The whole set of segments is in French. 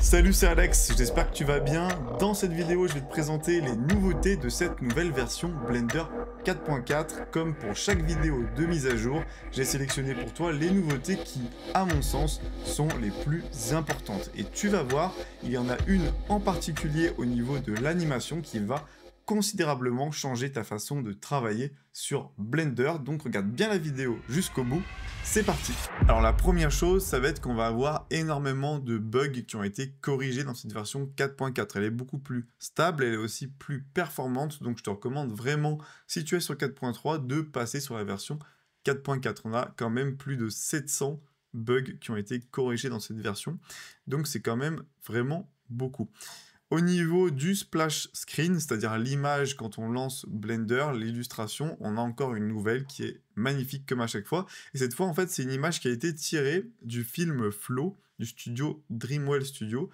Salut, c'est Alex, j'espère que tu vas bien. Dans cette vidéo, je vais te présenter les nouveautés de cette nouvelle version Blender 4.4. Comme pour chaque vidéo de mise à jour, j'ai sélectionné pour toi les nouveautés qui, à mon sens, sont les plus importantes. Et tu vas voir, il y en a une en particulier au niveau de l'animation qui va considérablement changer ta façon de travailler sur Blender. Donc regarde bien la vidéo jusqu'au bout. C'est parti. Alors la première chose, ça va être qu'on va avoir énormément de bugs qui ont été corrigés dans cette version 4.4. Elle est beaucoup plus stable, elle est aussi plus performante, donc je te recommande vraiment, si tu es sur 4.3, de passer sur la version 4.4. On a quand même plus de 700 bugs qui ont été corrigés dans cette version, donc c'est quand même vraiment beaucoup. Au niveau du splash screen, c'est-à-dire l'image quand on lance Blender, l'illustration, on a encore une nouvelle qui est magnifique comme à chaque fois. Et cette fois, en fait, c'est une image qui a été tirée du film Flow, du studio Dreamwell Studio,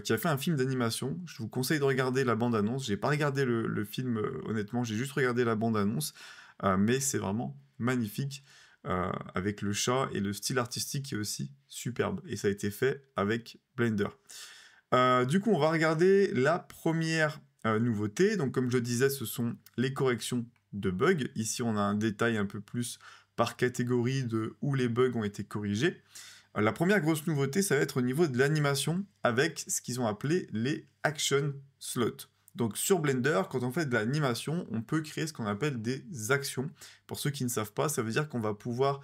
qui a fait un film d'animation. Je vous conseille de regarder la bande-annonce. J'ai pas regardé le film, honnêtement, j'ai juste regardé la bande-annonce, mais c'est vraiment magnifique. Avec le chat et le style artistique qui est aussi superbe. Et ça a été fait avec Blender. Du coup, on va regarder la première nouveauté. Donc, comme je le disais, ce sont les corrections de bugs. Ici, on a un détail un peu plus par catégorie de où les bugs ont été corrigés. La première grosse nouveauté, ça va être au niveau de l'animation avec ce qu'ils ont appelé les action slots. Donc sur Blender, quand on fait de l'animation, on peut créer ce qu'on appelle des actions. Pour ceux qui ne savent pas, ça veut dire qu'on va pouvoir,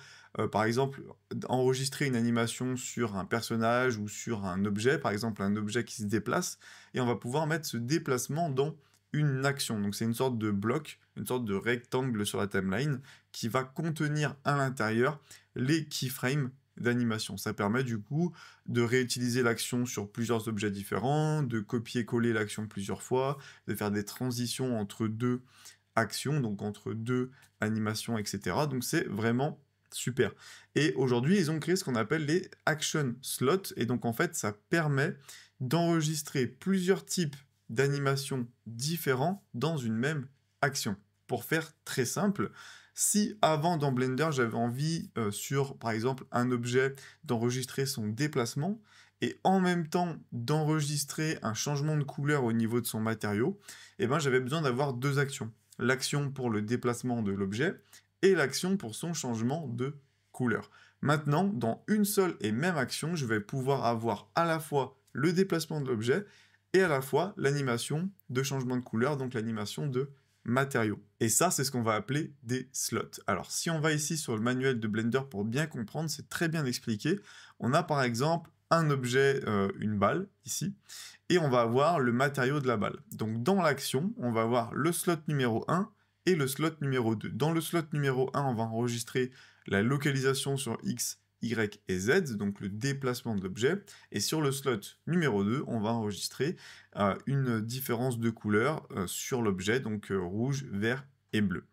par exemple, enregistrer une animation sur un personnage ou sur un objet, par exemple un objet qui se déplace, et on va pouvoir mettre ce déplacement dans une action. Donc c'est une sorte de bloc, une sorte de rectangle sur la timeline qui va contenir à l'intérieur les keyframes d'animation. Ça permet du coup de réutiliser l'action sur plusieurs objets différents, de copier-coller l'action plusieurs fois, de faire des transitions entre deux actions, donc entre deux animations, etc. Donc c'est vraiment super. Et aujourd'hui, ils ont créé ce qu'on appelle les action slots, et donc en fait, ça permet d'enregistrer plusieurs types d'animations différents dans une même action. Pour faire très simple, si avant dans Blender j'avais envie sur par exemple un objet d'enregistrer son déplacement et en même temps d'enregistrer un changement de couleur au niveau de son matériau, eh ben, j'avais besoin d'avoir deux actions. L'action pour le déplacement de l'objet et l'action pour son changement de couleur. Maintenant, dans une seule et même action, je vais pouvoir avoir à la fois le déplacement de l'objet et à la fois l'animation de changement de couleur, donc l'animation de matériaux. Et ça, c'est ce qu'on va appeler des slots. Alors, si on va ici sur le manuel de Blender pour bien comprendre, c'est très bien expliqué. On a par exemple un objet, une balle, ici, et on va avoir le matériau de la balle. Donc, dans l'action, on va avoir le slot numéro 1 et le slot numéro 2. Dans le slot numéro 1, on va enregistrer la localisation sur X, Y et Z, donc le déplacement de l'objet. Et sur le slot numéro 2, on va enregistrer une différence de couleur sur l'objet, donc rouge, vert et bleu.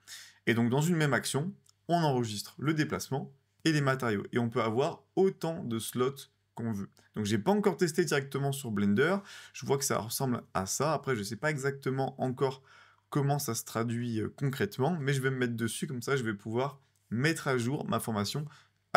Et donc dans une même action, on enregistre le déplacement et les matériaux. Et on peut avoir autant de slots qu'on veut. Donc j'ai pas encore testé directement sur Blender, je vois que ça ressemble à ça. Après, je sais pas exactement encore comment ça se traduit concrètement, mais je vais me mettre dessus, comme ça je vais pouvoir mettre à jour ma formation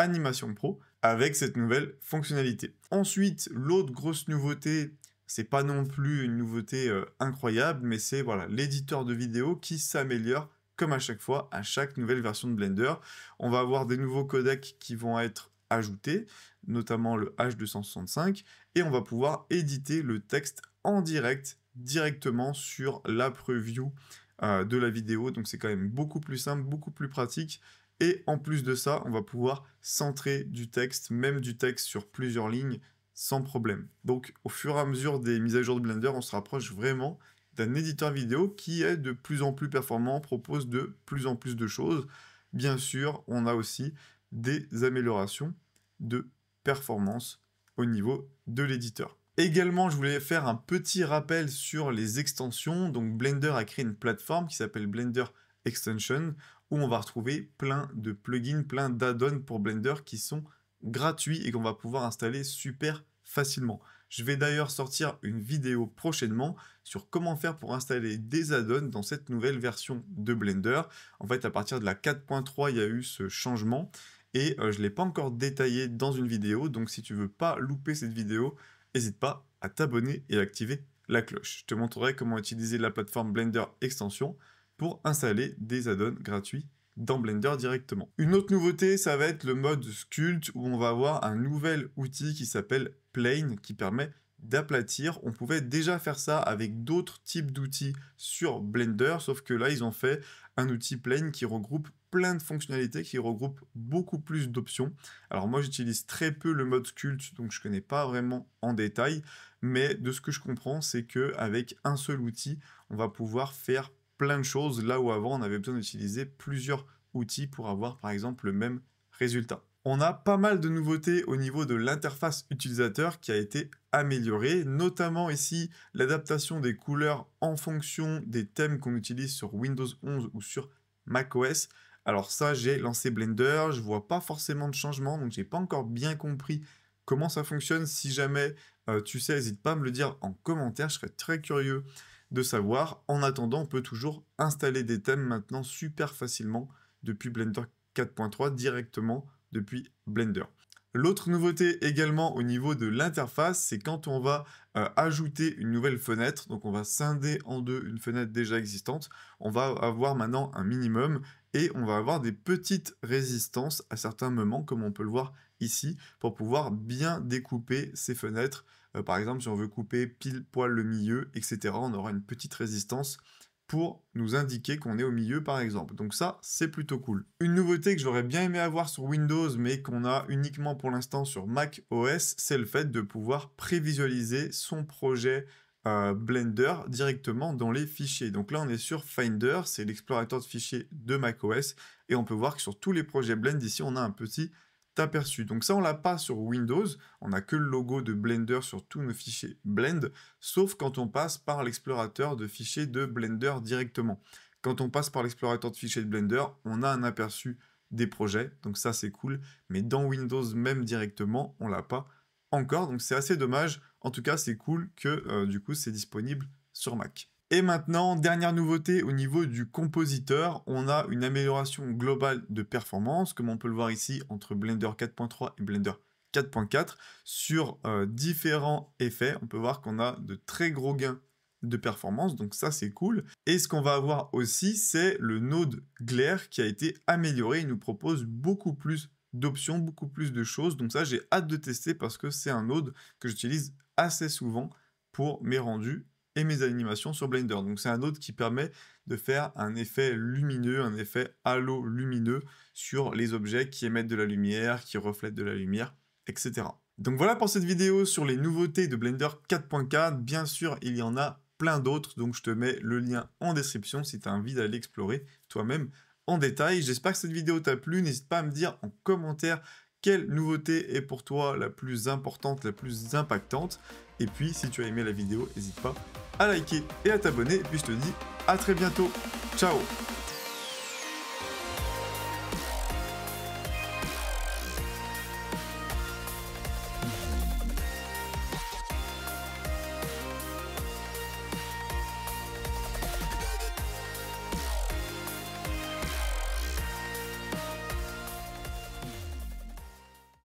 Animation Pro avec cette nouvelle fonctionnalité. Ensuite, l'autre grosse nouveauté, c'est pas non plus une nouveauté incroyable, mais c'est voilà, l'éditeur de vidéo qui s'améliore comme à chaque fois, à chaque nouvelle version de Blender. On va avoir des nouveaux codecs qui vont être ajoutés, notamment le H265, et on va pouvoir éditer le texte en direct, directement sur la preview de la vidéo. Donc c'est quand même beaucoup plus simple, beaucoup plus pratique. Et en plus de ça, on va pouvoir centrer du texte, même du texte sur plusieurs lignes, sans problème. Donc au fur et à mesure des mises à jour de Blender, on se rapproche vraiment d'un éditeur vidéo qui est de plus en plus performant, propose de plus en plus de choses. Bien sûr, on a aussi des améliorations de performance au niveau de l'éditeur. Également, je voulais faire un petit rappel sur les extensions. Donc Blender a créé une plateforme qui s'appelle Blender Extension, où on va retrouver plein de plugins, plein d'add-ons pour Blender qui sont gratuits et qu'on va pouvoir installer super facilement. Je vais d'ailleurs sortir une vidéo prochainement sur comment faire pour installer des add-ons dans cette nouvelle version de Blender. En fait, à partir de la 4.3, il y a eu ce changement et je ne l'ai pas encore détaillé dans une vidéo. Donc si tu veux pas louper cette vidéo, n'hésite pas à t'abonner et à activer la cloche. Je te montrerai comment utiliser la plateforme Blender Extension pour installer des add-ons gratuits dans Blender directement. Une autre nouveauté, ça va être le mode Sculpt où on va avoir un nouvel outil qui s'appelle Plane qui permet d'aplatir. On pouvait déjà faire ça avec d'autres types d'outils sur Blender, sauf que là, ils ont fait un outil Plane qui regroupe plein de fonctionnalités, qui regroupe beaucoup plus d'options. Alors moi, j'utilise très peu le mode Sculpt, donc je connais pas vraiment en détail, mais de ce que je comprends, c'est qu'avec un seul outil, on va pouvoir faire plein de choses, là où avant, on avait besoin d'utiliser plusieurs outils pour avoir, par exemple, le même résultat. On a pas mal de nouveautés au niveau de l'interface utilisateur qui a été améliorée, notamment ici l'adaptation des couleurs en fonction des thèmes qu'on utilise sur Windows 11 ou sur macOS. Alors ça, j'ai lancé Blender, je vois pas forcément de changement, donc j'ai pas encore bien compris comment ça fonctionne. Si jamais tu sais, n'hésite pas à me le dire en commentaire, je serais très curieux de savoir. En attendant, on peut toujours installer des thèmes maintenant super facilement depuis Blender 4.3 directement depuis Blender. L'autre nouveauté également au niveau de l'interface, c'est quand on va ajouter une nouvelle fenêtre, donc on va scinder en deux une fenêtre déjà existante, on va avoir maintenant un minimum et on va avoir des petites résistances à certains moments, comme on peut le voir ici, pour pouvoir bien découper ces fenêtres. Par exemple, si on veut couper pile poil le milieu, etc., on aura une petite résistance pour nous indiquer qu'on est au milieu par exemple. Donc ça, c'est plutôt cool. Une nouveauté que j'aurais bien aimé avoir sur Windows, mais qu'on a uniquement pour l'instant sur Mac OS, c'est le fait de pouvoir prévisualiser son projet Blender directement dans les fichiers. Donc là, on est sur Finder, c'est l'explorateur de fichiers de Mac OS, et on peut voir que sur tous les projets Blend, ici, on a un petit aperçu. Donc ça, on l'a pas sur Windows, on n'a que le logo de Blender sur tous nos fichiers Blend, sauf quand on passe par l'explorateur de fichiers de Blender directement. Quand on passe par l'explorateur de fichiers de Blender, on a un aperçu des projets, donc ça c'est cool, mais dans Windows même directement, on l'a pas encore, donc c'est assez dommage. En tout cas, c'est cool que du coup c'est disponible sur Mac. Et maintenant, dernière nouveauté au niveau du compositeur, on a une amélioration globale de performance, comme on peut le voir ici entre Blender 4.3 et Blender 4.4, sur différents effets. On peut voir qu'on a de très gros gains de performance, donc ça c'est cool. Et ce qu'on va avoir aussi, c'est le node Glare qui a été amélioré. Il nous propose beaucoup plus d'options, beaucoup plus de choses. Donc ça, j'ai hâte de tester parce que c'est un node que j'utilise assez souvent pour mes rendus et mes animations sur Blender. Donc c'est un node qui permet de faire un effet lumineux, un effet halo lumineux sur les objets qui émettent de la lumière, qui reflètent de la lumière, etc. Donc voilà pour cette vidéo sur les nouveautés de Blender 4.4. Bien sûr, il y en a plein d'autres, donc je te mets le lien en description si tu as envie d'aller explorer toi-même en détail. J'espère que cette vidéo t'a plu. N'hésite pas à me dire en commentaire quelle nouveauté est pour toi la plus importante, la plus impactante. Et puis, si tu as aimé la vidéo, n'hésite pas à liker et à t'abonner. Et puis, je te dis à très bientôt. Ciao!